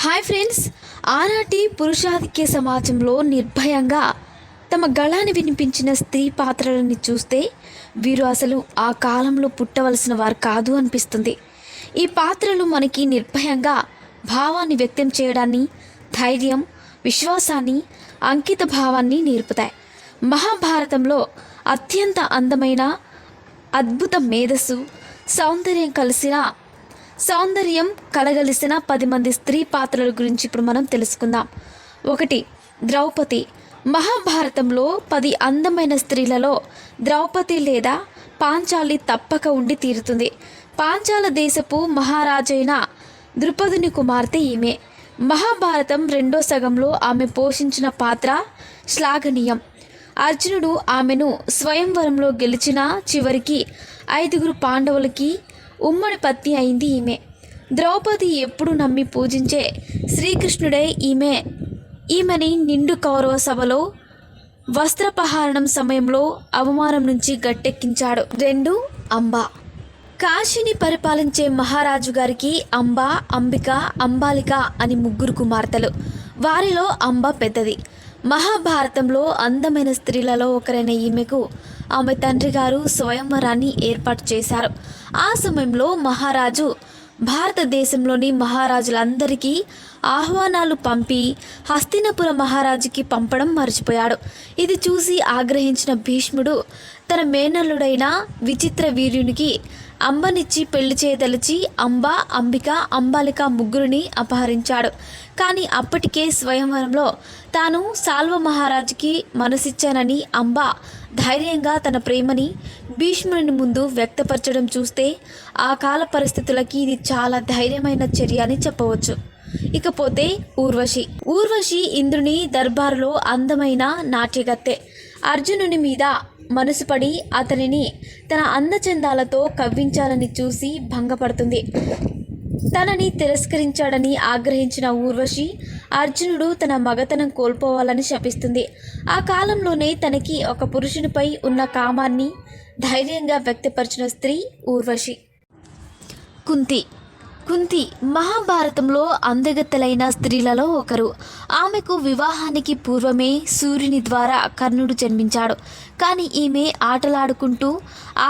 Hi friends, ఆనాటి పురుషాధిక్య సమాజంలో నిర్భయంగా తమ గళాన్ని వినిపించిన స్త్రీ పాత్రలని చూస్తే వీరు అసలు ఆ కాలంలో పుట్టవలసిన వారు కాదు అనిపిస్తుంది. ఈ పాత్రలు మనకి నిర్భయంగా భావాన్ని వ్యక్తం చేయడాన్ని, ధైర్యం, విశ్వాసాన్ని, అంకిత భావాన్ని నేర్పుతాయి. మహాభారతంలో అత్యంత అందమైన, అద్భుత మేధస్సు, సౌందర్యం కలగలిసిన 10 మంది స్త్రీ పాత్రల గురించి ఇప్పుడు మనం తెలుసుకుందాం. 1. ద్రౌపది. మహాభారతంలో 10 అందమైన స్త్రీలలో ద్రౌపది లేదా పాంచాలి తప్పక ఉండి తీరుతుంది. పాంచాల దేశపు మహారాజైన ద్రుపదుని కుమార్తె ఈమె. మహాభారతం 2వ సగంలో ఆమె పోషించిన పాత్ర శ్లాఘనీయం. అర్జునుడు ఆమెను స్వయంవరంలో గెలిచిన చివరికి 5 పాండవులకి ఉమ్మడి పత్ని అయింది ఈమె. ద్రౌపది ఎప్పుడు నమ్మి పూజించే శ్రీకృష్ణుడే ఈమెని నిండు కౌరవ సభలో వస్త్రపహారణం సమయంలో అవమానం నుంచి గట్టెక్కించాడు. 2. అంబ. కాశీని పరిపాలించే మహారాజు గారికి అంబ, అంబిక, అంబాలిక అని 3 కుమార్తెలు. వారిలో అంబ పెద్దది. మహాభారతంలో అందమైన స్త్రీలలో ఒకరైన ఈమెకు ఆమె తండ్రి గారు స్వయంవరాన్ని ఏర్పాటు చేశారు. ఆ సమయంలో మహారాజు భారతదేశంలోని మహారాజులందరికీ ఆహ్వానాలు పంపి హస్తినపుర మహారాజుకి పంపడం మర్చిపోయాడు. ఇది చూసి ఆగ్రహించిన భీష్ముడు తన మేనల్లుడైన విచిత్ర వీర్యునికి అంబనిచ్చి పెళ్లి చేయదలిచి అంబ, అంబిక, అంబాలిక 3 అపహరించాడు. కానీ అప్పటికే స్వయంవరంలో తాను సాల్వ మహారాజుకి మనసిచ్చానని అంబ ధైర్యంగా తన ప్రేమని భీష్ముని ముందు వ్యక్తపరచడం చూస్తే ఆ కాల పరిస్థితులకి ఇది చాలా ధైర్యమైన చర్య అని చెప్పవచ్చు. ఇకపోతే ఊర్వశి ఇంద్రుని దర్బారులో అందమైన నాట్యగత్తె. అర్జునుని మీద మనసు పడి అతనిని తన అందచందాలతో కవ్వించాలని చూసి భంగపడుతుంది. తనని తిరస్కరించాడని ఆగ్రహించిన ఊర్వశి అర్జునుడు తన మగతనం కోల్పోవాలని శపిస్తుంది. ఆ కాలంలోనే తనకి ఒక పురుషునిపై ఉన్న కామాన్ని ధైర్యంగా వ్యక్తపరిచిన స్త్రీ ఊర్వశి. కుంతి మహాభారతంలో అందగత్తెలైన స్త్రీలలో ఒకరు. ఆమెకు వివాహానికి పూర్వమే సూర్యుని ద్వారా కర్ణుడు జన్మించాడు. కానీ ఈమె ఆటలాడుకుంటూ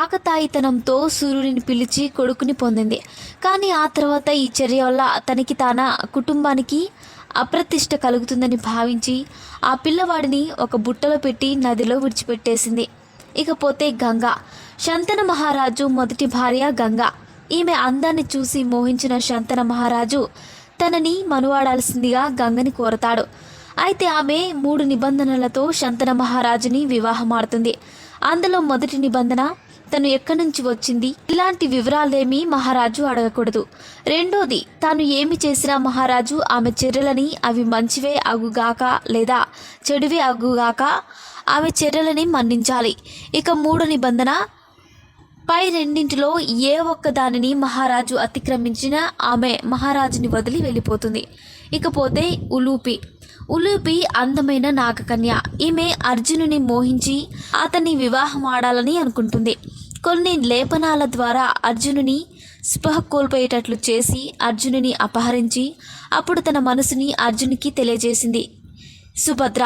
ఆకతాయితనంతో సూర్యుడిని పిలిచి కొడుకుని పొందింది. కానీ ఆ తర్వాత ఈ చర్య వల్ల తనకి తన కుటుంబానికి అప్రతిష్ట కలుగుతుందని భావించి ఆ పిల్లవాడిని ఒక బుట్టలో పెట్టి నదిలో విడిచిపెట్టేసింది. ఇకపోతే గంగ. శంతన మహారాజు మొదటి భార్య గంగ. ఈమె అందాన్ని చూసి మోహించిన శంతన మహారాజు తనని మనువాడాల్సిందిగా గంగని కోరతాడు. అయితే ఆమె 3 నిబంధనలతో శంతన మహారాజుని వివాహమాడుతుంది. అందులో మొదటి నిబంధన తను ఎక్కడి నుంచి వచ్చింది ఇలాంటి వివరాలేమీ మహారాజు అడగకూడదు. 2వది, తాను ఏమి చేసినా మహారాజు ఆమె చర్యలని అవి మంచివే అగుగాక లేదా చెడువే అగుగాక ఆమె చర్యలని మన్నించాలి. ఇక 3వ నిబంధన, పై రెండింటిలో ఏ ఒక్క దానిని మహారాజు అతిక్రమించినా ఆమె మహారాజుని వదిలి వెళ్ళిపోతుంది. ఇకపోతే ఉలూపి అందమైన నాగకన్య. ఈమె అర్జునుని మోహించి అతన్ని వివాహమాడాలని అనుకుంటుంది. కొన్ని లేపనాల ద్వారా అర్జునుని స్పృహ కోల్పోయేటట్లు చేసి అర్జునుని అపహరించి అప్పుడు తన మనసుని అర్జునికి తెలియజేసింది. సుభద్ర.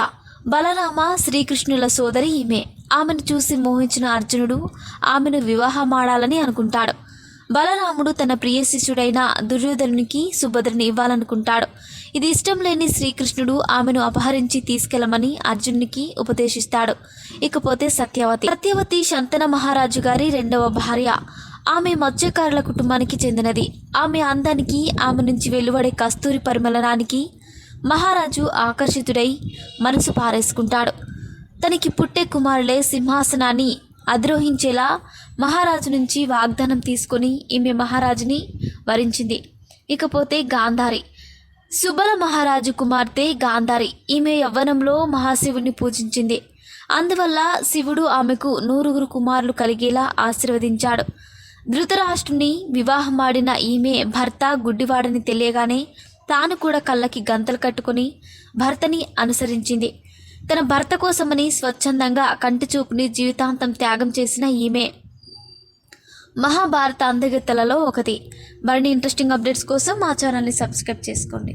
బలరామ శ్రీకృష్ణుల సోదరి ఈమె. ఆమెను చూసి మోహించిన అర్జునుడు ఆమెను వివాహమాడాలని అనుకుంటాడు. బలరాముడు తన ప్రియ శిష్యుడైన దుర్యోధనునికి సుభద్రని ఇవ్వాలనుకుంటాడు. ఇది ఇష్టం లేని శ్రీకృష్ణుడు ఆమెను అపహరించి తీసుకెళ్లమని అర్జునునికి ఉపదేశిస్తాడు. ఇకపోతే సత్యవతి శంతన మహారాజు గారి 2వ భార్య. ఆమె మత్స్యకారుల కుటుంబానికి చెందినది. ఆమె అందానికి, ఆమె నుంచి వెలువడే కస్తూరి పరిమళనానికి మహారాజు ఆకర్షితుడై మనసు పారేసుకుంటాడు. తనకి పుట్టే కుమారులే సింహాసనాన్ని అధిరోహించేలా మహారాజు నుంచి వాగ్దానం తీసుకొని ఈమె మహారాజుని వరించింది. ఇకపోతే గాంధారి. సుబల మహారాజు కుమార్తె గాంధారి. ఈమె యవ్వనంలో మహాశివుని పూజించింది. అందువల్ల శివుడు ఆమెకు 100 కుమారులు కలిగేలా ఆశీర్వదించాడు. ధృతరాష్ట్రుని వివాహమాడిన ఈమె భర్త గుడ్డివాడని తెలియగానే తాను కూడా కళ్ళకి గంతలు కట్టుకుని భర్తని అనుసరించింది. తన భర్త కోసమని స్వచ్ఛందంగా కంటి చూపుని జీవితాంతం త్యాగం చేసిన ఈమె మహాభారత అందగత్తెలలో ఒకటి. మరిన్ని ఇంట్రెస్టింగ్ అప్డేట్స్ కోసం మా ఛానల్ని సబ్స్క్రైబ్ చేసుకోండి.